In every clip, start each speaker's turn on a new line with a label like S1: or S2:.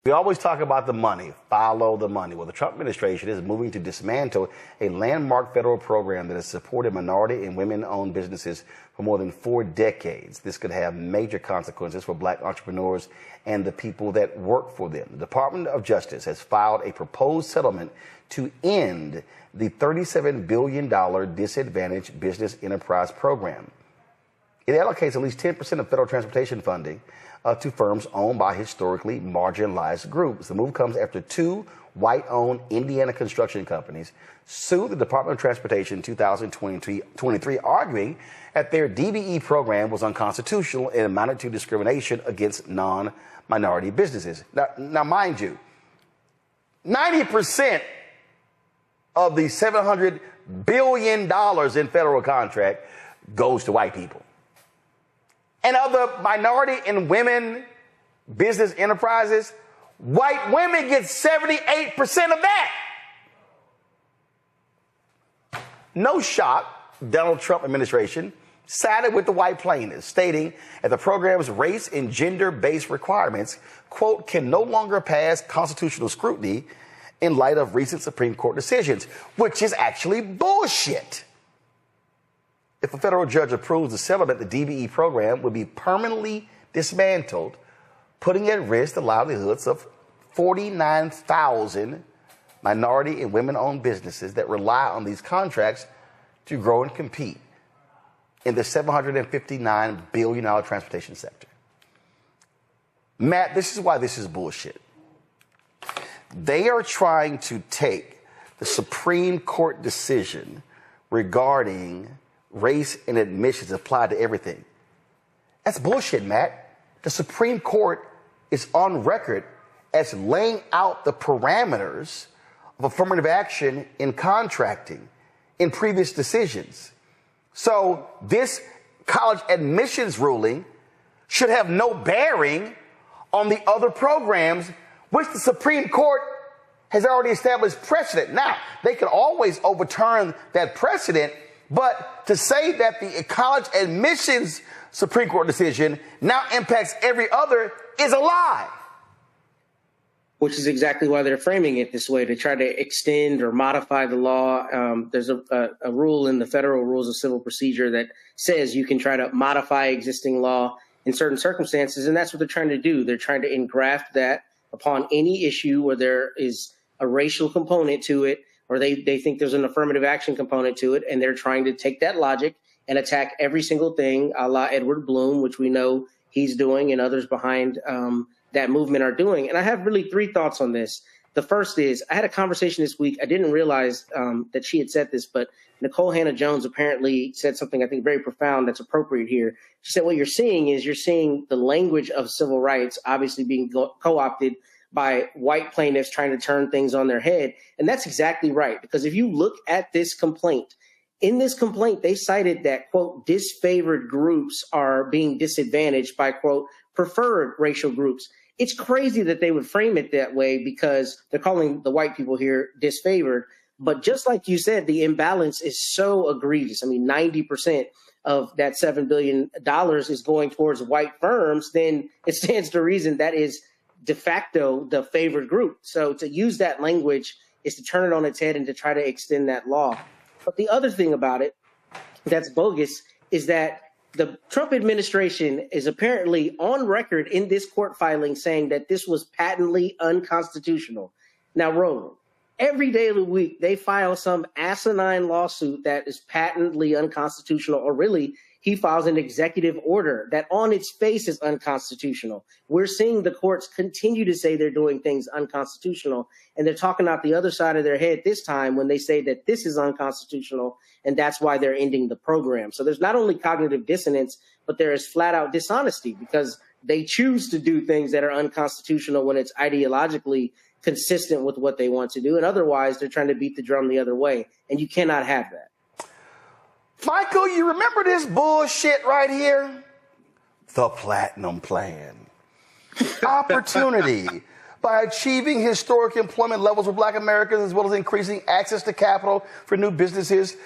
S1: We always talk about the money, follow the money. Well, the Trump administration is moving to dismantle a landmark federal program that has supported minority and women-owned businesses for more than 4 decades. This could have major consequences for black entrepreneurs and the people that work for them. The Department of Justice has filed a proposed settlement to end the $37 billion disadvantaged business enterprise program. It allocates at least 10% of federal transportation funding to firms owned by historically marginalized groups. The move comes after 2 white-owned Indiana construction companies sued the Department of Transportation in 2023, arguing that their DBE program was unconstitutional and amounted to discrimination against non-minority businesses. Now, mind you, 90% of the $700 billion in federal contract goes to white people. And of the minority and women business enterprises, white women get 78% of that. No shock, Donald Trump administration sided with the white plaintiffs, stating that the program's race and gender-based requirements, quote, can no longer pass constitutional scrutiny in light of recent Supreme Court decisions, which is actually bullshit. If a federal judge approves the settlement, the DBE program would be permanently dismantled, putting at risk the livelihoods of 49,000 minority and women-owned businesses that rely on these contracts to grow and compete in the $759 billion transportation sector. Matt, this is why this is bullshit. They are trying to take the Supreme Court decision regarding race and admissions applied to everything. That's bullshit, Matt. The Supreme Court is on record as laying out the parameters of affirmative action in contracting in previous decisions. So this college admissions ruling should have no bearing on the other programs, which the Supreme Court has already established precedent. Now, they can always overturn that precedent, but to say that the college admissions Supreme Court decision now impacts every other is a lie.
S2: Which is exactly why they're framing it this way, to try to extend or modify the law. There's a rule in the federal rules of civil procedure that says you can try to modify existing law in certain circumstances, and that's what they're trying to do. They're trying to engraft that upon any issue where there is a racial component to it, or they think there's an affirmative action component to it, and they're trying to take that logic and attack every single thing, a la Edward Bloom, which we know he's doing and others behind that movement are doing. And I have really 3 thoughts on this. The first is, I had a conversation this week. I didn't realize that she had said this, but Nicole Hannah-Jones apparently said something I think very profound that's appropriate here. She said, what you're seeing the language of civil rights obviously being co-opted by white plaintiffs trying to turn things on their head. And that's exactly right, because if you look at this complaint, in this complaint, they cited that, quote, disfavored groups are being disadvantaged by, quote, preferred racial groups. It's crazy that they would frame it that way because they're calling the white people here disfavored. But just like you said, the imbalance is so egregious. I mean, 90% of that $7 billion is going towards white firms, then it stands to reason that is de facto the favored group. So to use that language is to turn it on its head and to try to extend that law. But the other thing about it that's bogus is that the Trump administration is apparently on record in this court filing saying that this was patently unconstitutional. Now, Roland, every day of the week, they file some asinine lawsuit that is patently unconstitutional, or really, he files an executive order that on its face is unconstitutional. We're seeing the courts continue to say they're doing things unconstitutional, and they're talking out the other side of their head this time when they say that this is unconstitutional, and that's why they're ending the program. So there's not only cognitive dissonance, but there is flat out dishonesty because they choose to do things that are unconstitutional when it's ideologically consistent with what they want to do. And otherwise, they're trying to beat the drum the other way. And you cannot have that.
S1: Michael, you remember this bullshit right here? The Platinum Plan. Opportunity. By achieving historic employment levels for Black Americans as well as increasing access to capital for new businesses,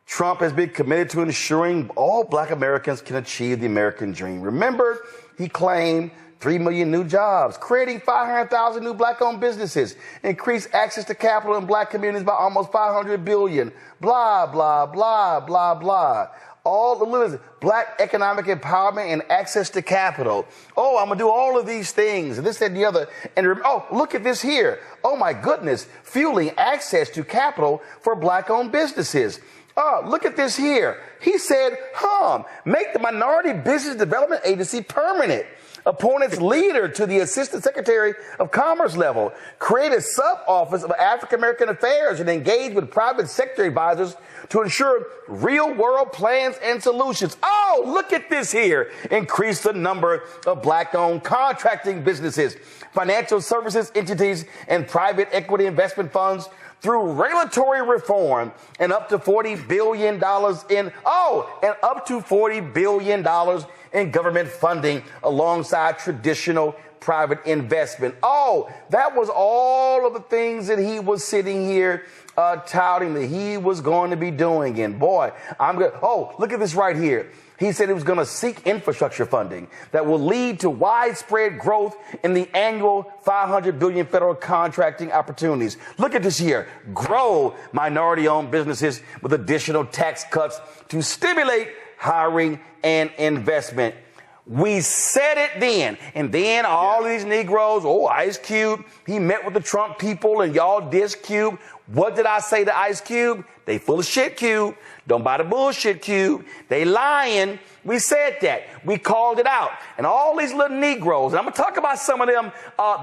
S1: Trump has been committed to ensuring all Black Americans can achieve the American dream. Remember, he claimed 3 million new jobs, creating 500,000 new black-owned businesses, increase access to capital in black communities by almost 500 billion, blah, blah, blah, blah, blah. All the little black economic empowerment and access to capital. Oh, I'm going to do all of these things and this, that, and the other. And oh, look at this here. Oh, my goodness. Fueling access to capital for black-owned businesses. Oh, look at this here. He said, make the Minority Business Development Agency permanent. Appoint its leader to the Assistant Secretary of Commerce level. Create a sub-office of African American Affairs and engage with private sector advisors to ensure real-world plans and solutions. Oh, look at this here. Increase the number of black-owned contracting businesses, financial services entities, and private equity investment funds through regulatory reform and up to $40 billion in government funding alongside traditional private investment. Oh, that was all of the things that he was sitting here touting that he was going to be doing. And boy, look at this right here. He said he was going to seek infrastructure funding that will lead to widespread growth in the annual $500 billion federal contracting opportunities. Look at this here. Grow minority-owned businesses with additional tax cuts to stimulate hiring and investment. We said it then. And then all these Negroes, Ice Cube, he met with the Trump people and y'all diss Cube. What did I say to Ice Cube? They full of shit, Cube. Don't buy the bullshit, Cube. They lying. We said that. We called it out. And all these little Negroes, and I'm going to talk about some of them,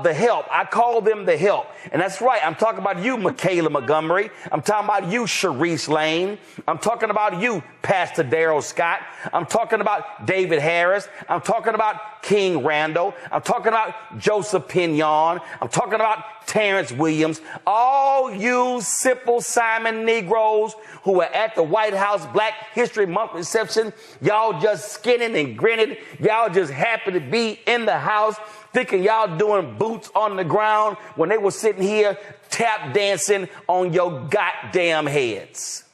S1: the help. I call them the help. And that's right. I'm talking about you, Michaela Montgomery. I'm talking about you, Sharice Lane. I'm talking about you, Pastor Darrell Scott. I'm talking about David Harris. I'm talking about King Randall. I'm talking about Joseph Pinion. I'm talking about Terrence Williams. All you Simple Simon Negroes who were at the White House Black History Month reception, y'all just skinning and grinning. Y'all just happy to be in the house, thinking y'all doing boots on the ground when they were sitting here tap dancing on your goddamn heads.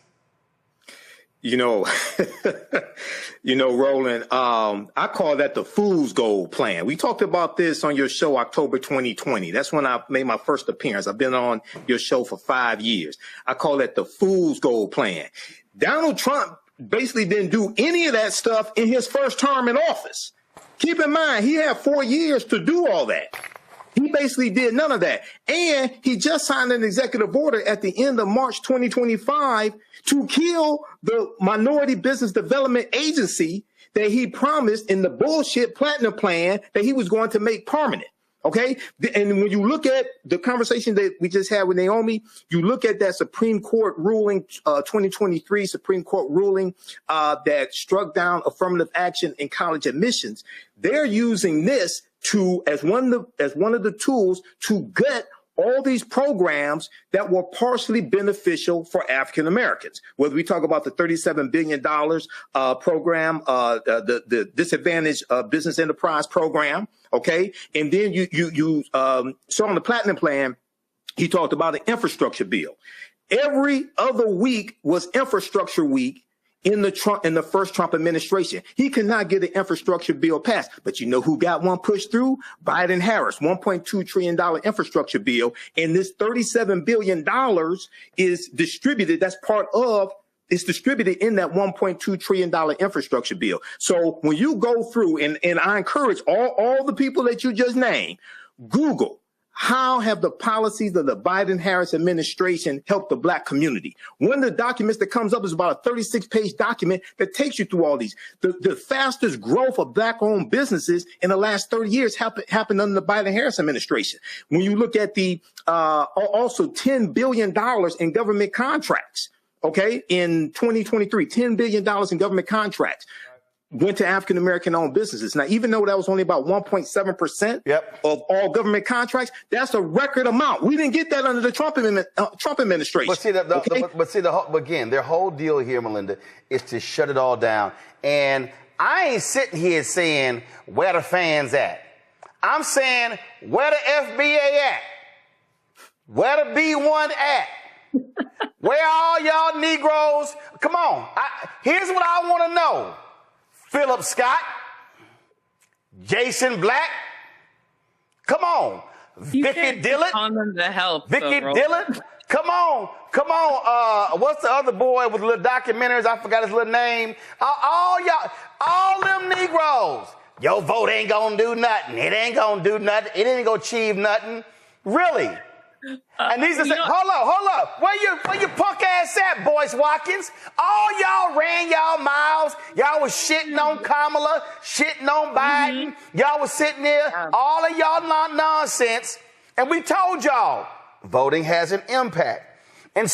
S3: Roland, I call that the fool's gold plan. We talked about this on your show, October 2020. That's when I made my first appearance. I've been on your show for 5 years. I call that the fool's gold plan. Donald Trump basically didn't do any of that stuff in his first term in office. Keep in mind, he had 4 years to do all that. He basically did none of that. And he just signed an executive order at the end of March 2025 to kill the Minority Business Development Agency that he promised in the bullshit platinum plan that he was going to make permanent. Okay. And when you look at the conversation that we just had with Naomi, you look at that Supreme Court ruling, 2023 Supreme Court ruling that struck down affirmative action in college admissions. They're using this as one of the tools to gut all these programs that were partially beneficial for African Americans. Whether we talk about the $37 billion program, the Disadvantaged Business Enterprise program, okay, and then you saw on the Platinum Plan, he talked about an infrastructure bill. Every other week was infrastructure week in the first Trump administration. He could not get an infrastructure bill passed. But you know who got one pushed through? Biden Harris, $1.2 trillion infrastructure bill. And this $37 billion is distributed. It's distributed in that $1.2 trillion infrastructure bill. So when you go through, and I encourage all the people that you just named, Google, how have the policies of the Biden-Harris administration helped the black community? One of the documents that comes up is about a 36-page document that takes you through all these. The fastest growth of black-owned businesses in the last 30 years happened under the Biden-Harris administration. When you look at the also $10 billion in government contracts, okay, in 2023, $10 billion in government contracts went to African-American owned businesses. Now, even though that was only about 1.7% of all government contracts, that's a record amount. We didn't get that under the Trump administration.
S1: But again, their whole deal here, Melinda, is to shut it all down. And I ain't sitting here saying where the fans at. I'm saying where the FBA at, where the B1 at. Where all y'all Negroes? Come on. Here's what I want to know. Philip Scott, Jason Black, Come on. Vicky Dillon.
S4: On them to help.
S1: Vicky Dillon. Come on. What's the other boy with little documentaries? I forgot his little name. All y'all, all them Negroes. Your vote ain't gonna do nothing. It ain't gonna do nothing. It ain't gonna achieve nothing. Really? And these are saying, hold up. Where you punk ass at, Boyce Watkins? All y'all ran y'all miles. Y'all was shitting on Kamala, shitting on Biden. Y'all was sitting there, all of y'all nonsense. And we told y'all, voting has an impact. And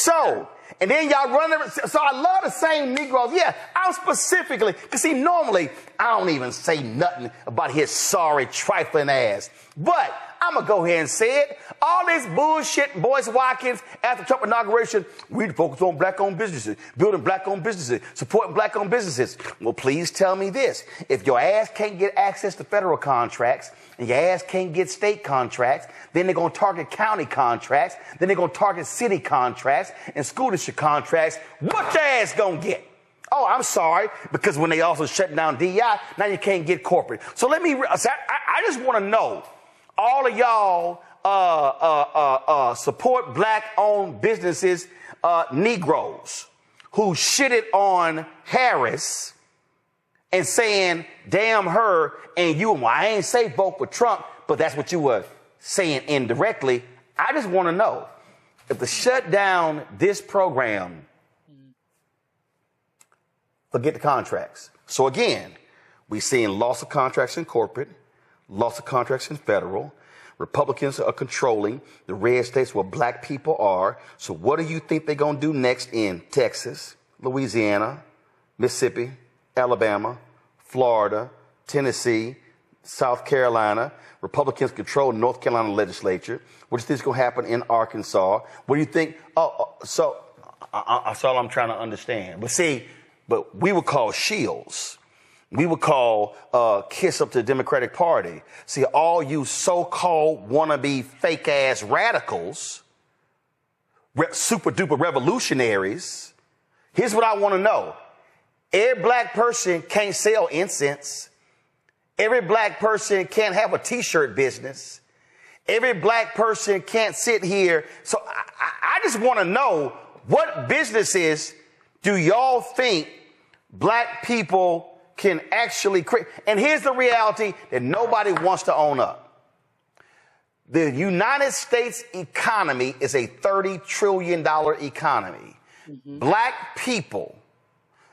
S1: then y'all run it. So I love the same Negroes. Yeah, I'm specifically, because see, normally I don't even say nothing about his sorry, trifling ass. But I'm going to go ahead and say it. All this bullshit, Boyce Watkins, after Trump inauguration, we focus on black-owned businesses, building black-owned businesses, supporting black-owned businesses. Well, please tell me this. If your ass can't get access to federal contracts and your ass can't get state contracts, then they're going to target county contracts, then they're going to target city contracts and school district contracts. What your ass going to get? Oh, I'm sorry, because when they also shut down DEI, now you can't get corporate. So I just want to know, all of y'all support black-owned businesses, Negroes who shitted on Harris and saying, damn her, and you, well, I ain't say vote for Trump, but that's what you were saying indirectly. I just want to know, if to shut down this program, forget the contracts. So again, we're seeing loss of contracts in corporate, loss of contracts in federal. Republicans are controlling the red states where black people are. So what do you think they're going to do next in Texas, Louisiana, Mississippi, Alabama, Florida, Tennessee, South Carolina? Republicans control North Carolina legislature. What do you think is going to happen in Arkansas? What do you think? So that's all I'm trying to understand. But we would call shields. We would call kiss up to the Democratic Party. See, all you so-called wannabe fake-ass radicals, super-duper revolutionaries, here's what I want to know. Every black person can't sell incense. Every black person can't have a T-shirt business. Every black person can't sit here. So I just want to know, what businesses do y'all think black people can actually create? And here's the reality that nobody wants to own up. The United States economy is a $30 trillion economy. Black people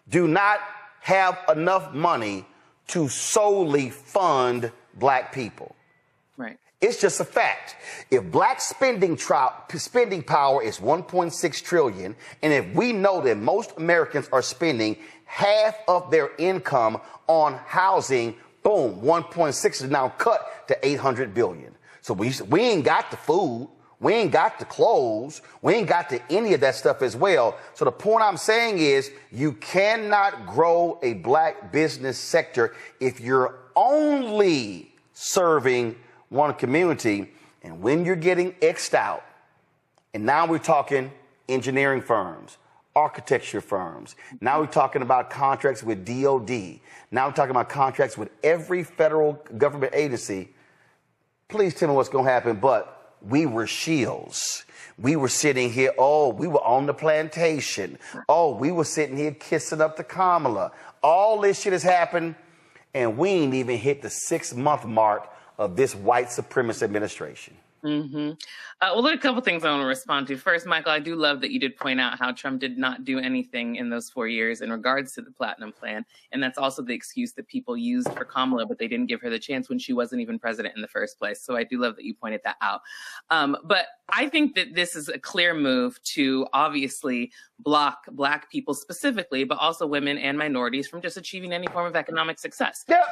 S1: do not have enough money to solely fund black people.
S4: Right.
S1: It's just a fact. If black spending power is 1.6 trillion, and if we know that most Americans are spending half of their income on housing, boom, 1.6 is now cut to 800 billion. So we ain't got the food, we ain't got the clothes, we ain't got to any of that stuff as well. So the point I'm saying is, you cannot grow a black business sector if you're only serving one community. And when you're getting X'd out, and now we're talking engineering firms, architecture firms, now we're talking about contracts with DOD, now we're talking about contracts with every federal government agency. Please tell me what's going to happen. But we were shields. We were sitting here, we were on the plantation. We were sitting here kissing up to Kamala. All this shit has happened, and we ain't even hit the 6-month mark of this white supremacist administration.
S4: Well, there are a couple things I want to respond to. First, Michael, I do love that you did point out how Trump did not do anything in those 4 years in regards to the Platinum Plan. And that's also the excuse that people used for Kamala, but they didn't give her the chance when she wasn't even president in the first place. So I do love that you pointed that out. But I think that this is a clear move to obviously block black people specifically, but also women and minorities from just achieving any form of economic success.
S1: Yeah.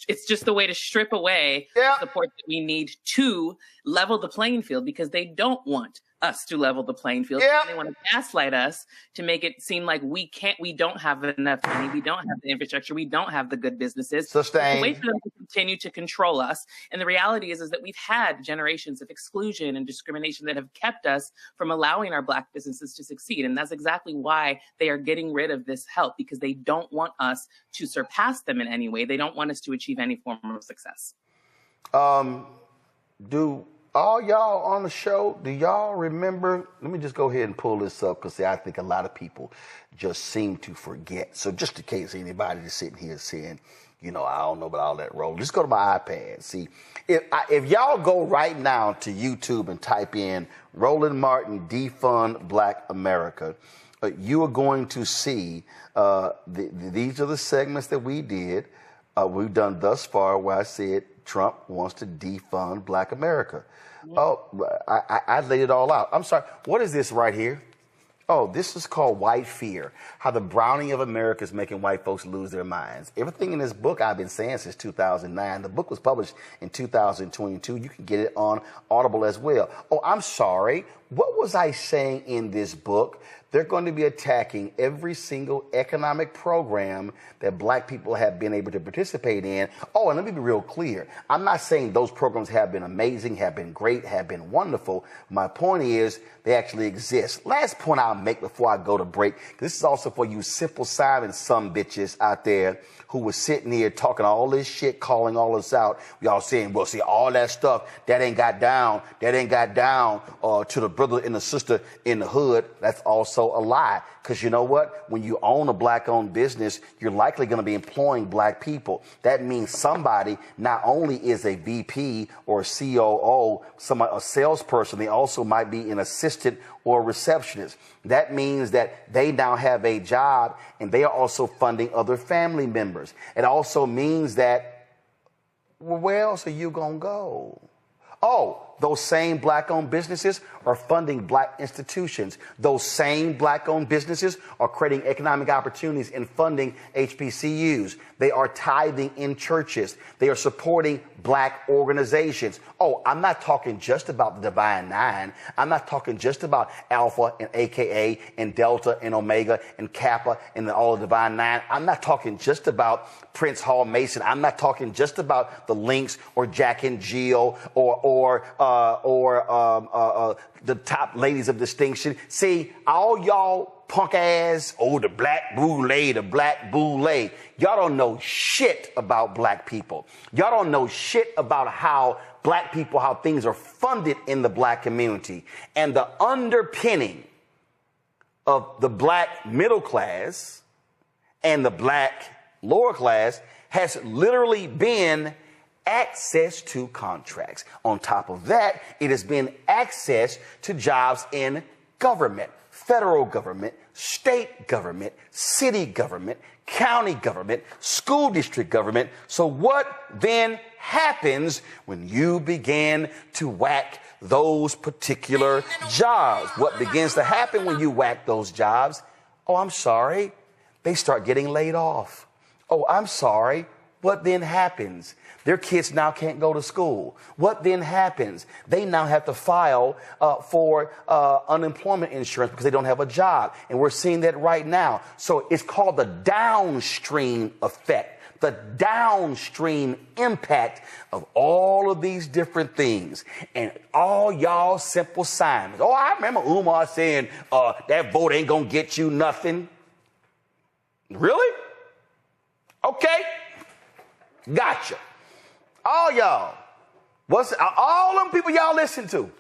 S4: It's just a way to strip away the support that we need to level the playing field, because they don't want us to level the playing field.
S1: Yeah.
S4: They want to gaslight us to make it seem like we don't have enough money, we don't have the infrastructure, we don't have the good businesses.
S1: Sustain.
S4: It's a way for them to continue to control us. And the reality is that we've had generations of exclusion and discrimination that have kept us from allowing our black businesses to succeed. And that's exactly why they are getting rid of this help, because they don't want us to surpass them in any way. They don't want us to achieve any form of success.
S1: Do all y'all on the show, do y'all remember? Let me just go ahead and pull this up because I think a lot of people just seem to forget. So just in case anybody is sitting here saying, you know, I don't know about all that role, just go to my iPad. See, if y'all go right now to YouTube and type in Roland Martin Defund Black America, you are going to see these are the segments that we did. We've done thus far where I said Trump wants to defund Black America. Oh, I laid it all out. I'm sorry. What is this right here? Oh, this is called White Fear, how the browning of America is making white folks lose their minds. Everything in this book I've been saying since 2009. The book was published in 2022. You can get it on Audible as well. Oh, I'm sorry. What was I saying in this book? They're going to be attacking every single economic program that black people have been able to participate in. Oh, and let me be real clear. I'm not saying those programs have been amazing, have been great, have been wonderful. My point is they actually exist. Last point I'll make before I go to break. This is also for you Simple Simon some bitches out there who was sitting here talking all this shit, calling all this out. Y'all saying, well, see, all that stuff, that ain't got down to the brother and the sister in the hood. That's also a lie. Because you know what? When you own a black-owned business, you're likely going to be employing black people. That means somebody not only is a VP or a COO, a salesperson, they also might be an assistant or a receptionist. That means that they now have a job and they are also funding other family members. It also means that, well, where else are you going to go? Oh, those same black-owned businesses are funding black institutions. Those same black-owned businesses are creating economic opportunities and funding HBCUs. They are tithing in churches. They are supporting black organizations. Oh, I'm not talking just about the Divine Nine. I'm not talking just about Alpha and AKA and Delta and Omega and Kappa and all the Divine Nine. I'm not talking just about Prince Hall Mason. I'm not talking just about the Lynx or Jack and Jill or the top ladies of distinction. See, all y'all punk ass, the black boule. Y'all don't know shit about black people. Y'all don't know shit about how black people, how things are funded in the black community. And the underpinning of the black middle class and the black lower class has literally been access to contracts. On top of that, it has been access to jobs in government, federal government, state government, city government, county government, school district government. So what then happens when you begin to whack those particular jobs? What begins to happen when you whack those jobs? Oh, I'm sorry. They start getting laid off. Oh, I'm sorry. What then happens? Their kids now can't go to school. What then happens? They now have to file for unemployment insurance because they don't have a job. And we're seeing that right now. So it's called the downstream effect, the downstream impact of all of these different things. And all y'all Simple Simons. Oh, I remember Umar saying that vote ain't going to get you nothing. Really? Okay. Gotcha. All y'all, all them people y'all listen to,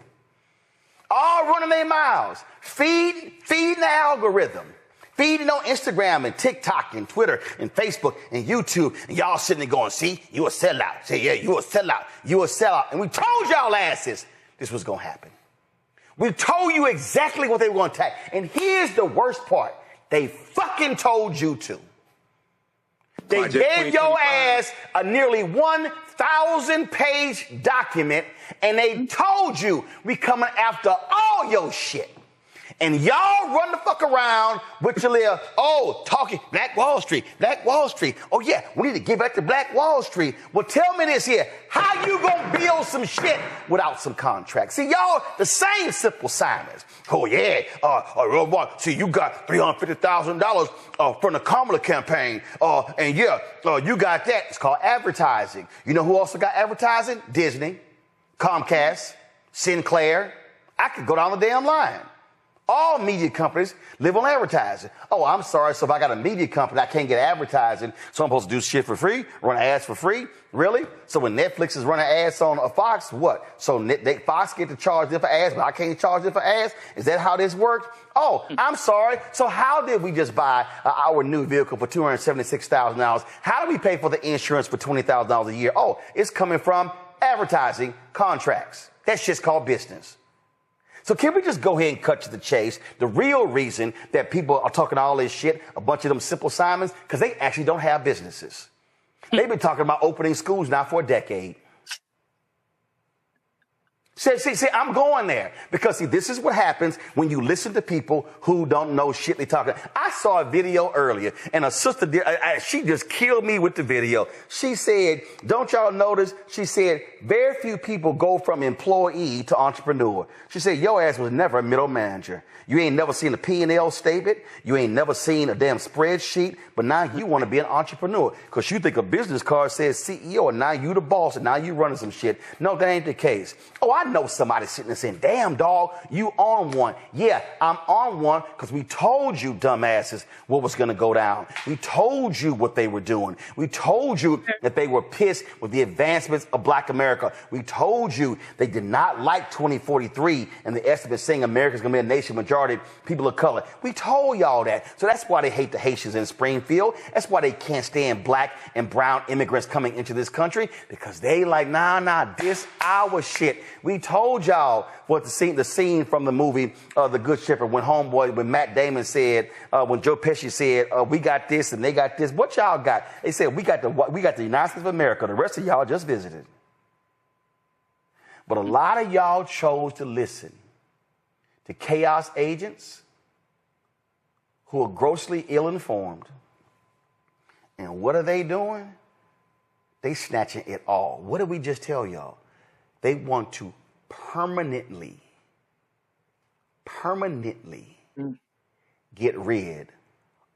S1: all running their mouths, feeding the algorithm, feeding on Instagram and TikTok and Twitter and Facebook and YouTube, and y'all sitting there going, see, you a sellout. Say, yeah, you a sellout. You a sellout. And we told y'all asses this was going to happen. We told you exactly what they were going to attack. And here's the worst part. They fucking told you to. They gave your ass a nearly 1,000-page document, and they told you we coming after all your shit. And y'all run the fuck around with your little, talking Black Wall Street. Oh, yeah, we need to give back to Black Wall Street. Well, tell me this here. How you gonna build some shit without some contracts? See, y'all, the same Simple Simons. Oh, yeah. See, you got $350,000 from the Kamala campaign. And yeah, you got that. It's called advertising. You know who also got advertising? Disney, Comcast, Sinclair. I could go down the damn line. All media companies live on advertising. Oh, I'm sorry. So if I got a media company, I can't get advertising. So I'm supposed to do shit for free, run ads for free. Really? So when Netflix is running ads on a Fox, what? So Fox get to charge them for ads, but I can't charge them for ads? Is that how this works? Oh, I'm sorry. So how did we just buy our new vehicle for $276,000? How do we pay for the insurance for $20,000 a year? Oh, it's coming from advertising contracts. That shit's called business. So can we just go ahead and cut to the chase? The real reason that people are talking all this shit, a bunch of them Simple Simons, because they actually don't have businesses. They've been talking about opening schools now for a decade. See, I'm going there because, see, this is what happens when you listen to people who don't know shit they talking. I saw a video earlier, and a sister did, she just killed me with the video. She said, don't y'all notice? She said, very few people go from employee to entrepreneur. She said, your ass was never a middle manager. You ain't never seen a P&L statement. You ain't never seen a damn spreadsheet. But now you want to be an entrepreneur because you think a business card says CEO, and now you the boss, and now you running some shit. No, that ain't the case. Oh, I know somebody sitting there saying, damn, dog, you on one. Yeah, I'm on one because we told you, dumbasses, what was going to go down. We told you what they were doing. We told you that they were pissed with the advancements of Black America. We told you they did not like 2043 and the estimate saying America's going to be a nation majority people of color. We told y'all that. So that's why they hate the Haitians in Springfield. That's why they can't stand Black and brown immigrants coming into this country, because they like, nah, this our shit. We told y'all what the scene from the movie The Good Shepherd, when Matt Damon said, when Joe Pesci said, we got this and they got this. What y'all got? They said, we got the United States of America. The rest of y'all just visited. But a lot of y'all chose to listen to chaos agents who are grossly ill-informed. And what are they doing? They snatching it all. What did we just tell y'all? They want to permanently get rid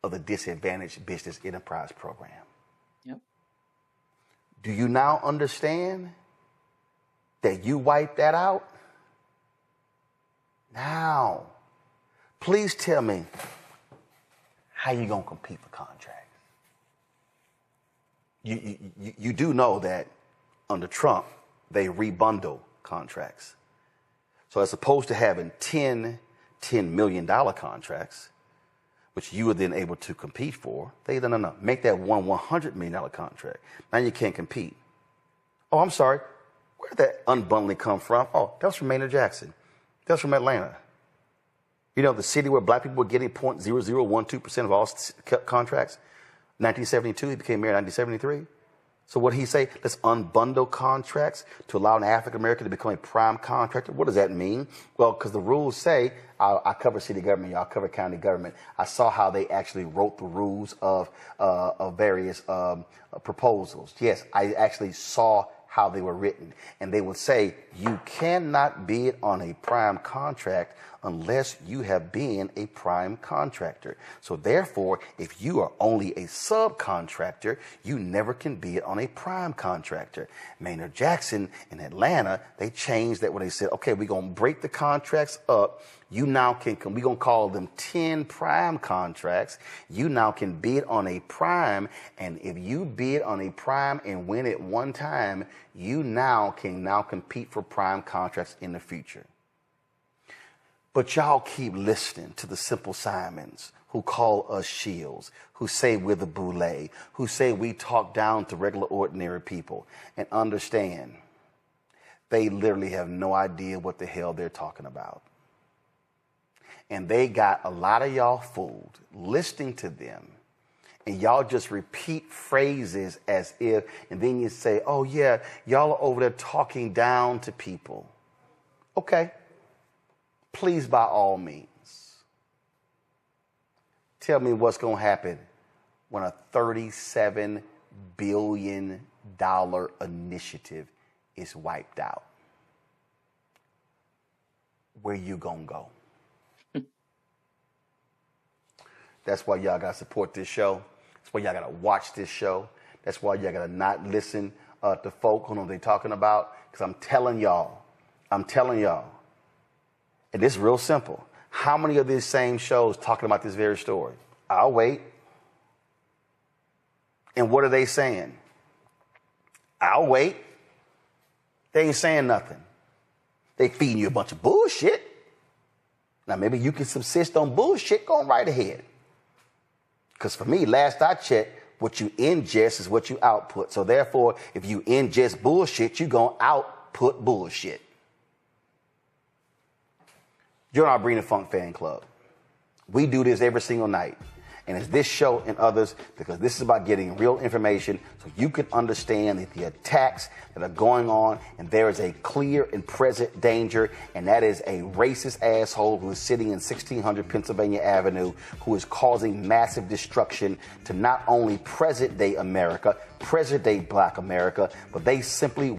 S1: of the Disadvantaged Business Enterprise Program.
S4: Yep.
S1: Do you now understand that you wiped that out? Now, please tell me how you gonna compete for contracts. You do know that under Trump, they rebundle contracts. So as opposed to having $10 million contracts, which you were then able to compete for, they no, make that one $100 million contract. Now you can't compete. Oh, I'm sorry. Where did that unbundling come from? Oh, that was from Maynard Jackson. That's from Atlanta. You know, the city where Black people were getting 0.0012% of all contracts. 1972, he became mayor in 1973. So what did he say? Let's unbundle contracts to allow an African American to become a prime contractor. What does that mean? Well, because the rules say, I cover city government, y'all cover county government. I saw how they actually wrote the rules of various proposals. Yes, I actually saw how they were written. And they would say, you cannot bid on a prime contract unless you have been a prime contractor. So therefore, if you are only a subcontractor, you never can bid on a prime contractor. Maynard Jackson in Atlanta, they changed that when they said, okay, we're going to break the contracts up. You now can, we're going to call them 10 prime contracts. You now can bid on a prime. And if you bid on a prime and win it one time, you now can compete for prime contracts in the future. But y'all keep listening to the Simple Simons who call us shields, who say we're the boule, who say we talk down to regular ordinary people. And understand, they literally have no idea what the hell they're talking about. And they got a lot of y'all fooled listening to them. And y'all just repeat phrases as if, and then you say, oh yeah, y'all are over there talking down to people. Okay. Please, by all means, tell me what's going to happen when a $37 billion initiative is wiped out. Where you going to go? That's why y'all got to support this show. That's why y'all got to watch this show. That's why y'all got to not listen to folk who know what they're talking about. Because I'm telling y'all, and this is real simple. How many of these same shows talking about this very story? I'll wait. And what are they saying? I'll wait. They ain't saying nothing. They feeding you a bunch of bullshit. Now, maybe you can subsist on bullshit, go right ahead. Because for me, last I checked, what you ingest is what you output. So therefore, if you ingest bullshit, you're going to output bullshit. You're our Brina Funk fan club. We do this every single night. And it's this show and others, because this is about getting real information so you can understand the attacks that are going on, and there is a clear and present danger, and that is a racist asshole who is sitting in 1600 Pennsylvania Avenue who is causing massive destruction to not only present-day America, present-day Black America, but they simply